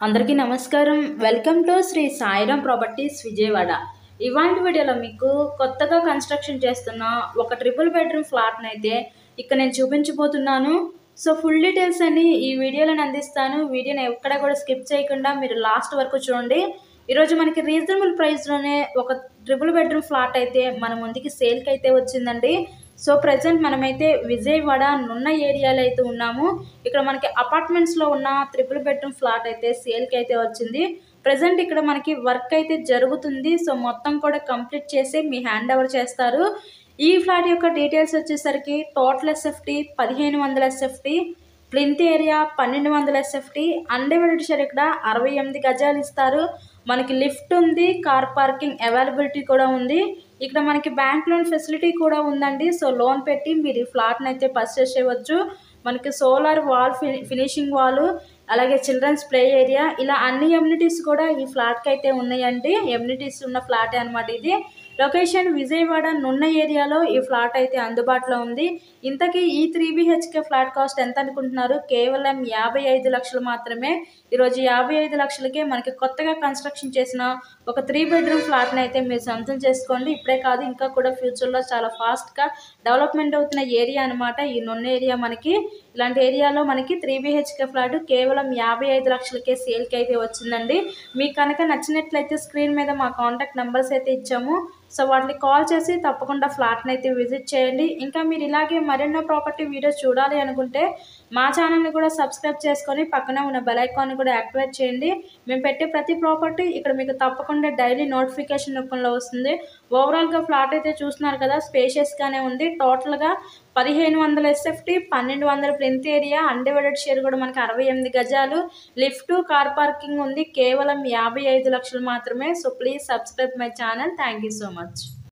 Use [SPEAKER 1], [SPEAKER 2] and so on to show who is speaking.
[SPEAKER 1] అందరికీ నమస్కారం. Welcome to Shri Sairam properties Vijayawada. ఇవాంటి వీడియోలో మీకు కొత్తగా కన్స్ట్రక్షన్ చేస్తున్న ఒక ట్రిపుల్ బెడ్రూమ్ ఫ్లాట్ని అయితే ఇక్కడ నేను చూపించబోతున్నాను. సో ఫుల్ డీటెయిల్స్ అన్ని ఈ వీడియోలో అందిస్తాను. వీడియోని ఎక్కడ కూడా స్కిప్ చేయకుండా మీరు లాస్ట్ వరకు చూడండి. ఈరోజు మనకి రీజనబుల్ ప్రైస్లోనే ఒక ట్రిపుల్ బెడ్రూమ్ ఫ్లాట్ అయితే మన ముందుకి సేల్కి అయితే వచ్చిందండి. సో ప్రజెంట్ మనమైతే విజయవాడ నున్న ఏరియాలో అయితే ఉన్నాము. ఇక్కడ మనకి అపార్ట్మెంట్స్లో ఉన్న ట్రిపుల్ బెడ్రూమ్ ఫ్లాట్ అయితే సేల్కి అయితే వచ్చింది. ప్రజెంట్ ఇక్కడ మనకి వర్క్ అయితే జరుగుతుంది. సో మొత్తం కూడా కంప్లీట్ చేసి మీ హ్యాండ్ ఓవర్ చేస్తారు. ఈ ఫ్లాట్ యొక్క డీటెయిల్స్ వచ్చేసరికి total SFT 1500 SFT, plinth area 1200 SFT, undivided share ఇక్కడ 68 గజాలు ఇస్తారు. మనకి లిఫ్ట్ ఉంది, కార్ పార్కింగ్ అవైలబిలిటీ కూడా ఉంది. ఇక్కడ మనకి బ్యాంక్ లోన్ ఫెసిలిటీ కూడా ఉందండి. సో లోన్ పెట్టి మీరు ఈ ఫ్లాట్ని అయితే పర్చేస్ చేయవచ్చు. మనకి సోలార్ వాల్ ఫినిషింగ్ వాల్, అలాగే చిల్డ్రన్స్ ప్లే ఏరియా, ఇలా అన్ని ఎమ్యూనిటీస్ కూడా ఈ ఫ్లాట్కి అయితే ఉన్నాయండి. ఎమ్యూనిటీస్ ఉన్న ఫ్లాటే అనమాట ఇది. లొకేషన్ విజయవాడ నున్న ఏరియాలో ఈ ఫ్లాట్ అయితే అందుబాటులో ఉంది. ఇంతకీ ఈ 3 BHK ఫ్లాట్ కాస్ట్ ఎంత అనుకుంటున్నారు? కేవలం 55 లక్షలు మాత్రమే. ఈరోజు 55 లక్షలకే మనకి కొత్తగా కన్స్ట్రక్షన్ చేసిన ఒక 3 బెడ్రూమ్ ఫ్లాట్ని అయితే మీరు సొంతం చేసుకోండి. ఇప్పుడే కాదు, ఇంకా కూడా ఫ్యూచర్లో చాలా ఫాస్ట్గా డెవలప్మెంట్ అవుతున్న ఏరియా అనమాట ఈ నున్న ఏరియా. మనకి ఇలాంటి ఏరియాలో మనకి 3 BHK ఫ్లాట్ కేవలం 55 లక్షలకే సేల్కి అయితే వచ్చిందండి. మీకు కనుక నచ్చినట్లయితే స్క్రీన్ మీద మా కాంటాక్ట్ నెంబర్స్ అయితే ఇచ్చాము. సో వాటిని కాల్ చేసి తప్పకుండా ఫ్లాట్ని అయితే విజిట్ చేయండి. ఇంకా మీరు ఇలాగే మరెన్నో ప్రాపర్టీ వీడియోస్ చూడాలి అనుకుంటే మా ఛానల్ని కూడా సబ్స్క్రైబ్ చేసుకొని పక్కనే ఉన్న బెల్ ఐకాన్ని కూడా యాక్టివేట్ చేయండి. మేము పెట్టే ప్రతి ప్రాపర్టీ ఇక్కడ మీకు తప్పకుండా డైలీ నోటిఫికేషన్ రూపంలో వస్తుంది. ఓవరాల్గా ఫ్లాట్ అయితే చూస్తున్నారు కదా, స్పేషియస్గానే ఉంది. టోటల్గా 1500 SFT, 1200 plinth area, undivided share కూడా మనకి 68 గజాలు, లిఫ్ట్, కార్ పార్కింగ్ ఉంది. కేవలం 55 లక్షలు మాత్రమే. So please subscribe my channel. Thank you so much.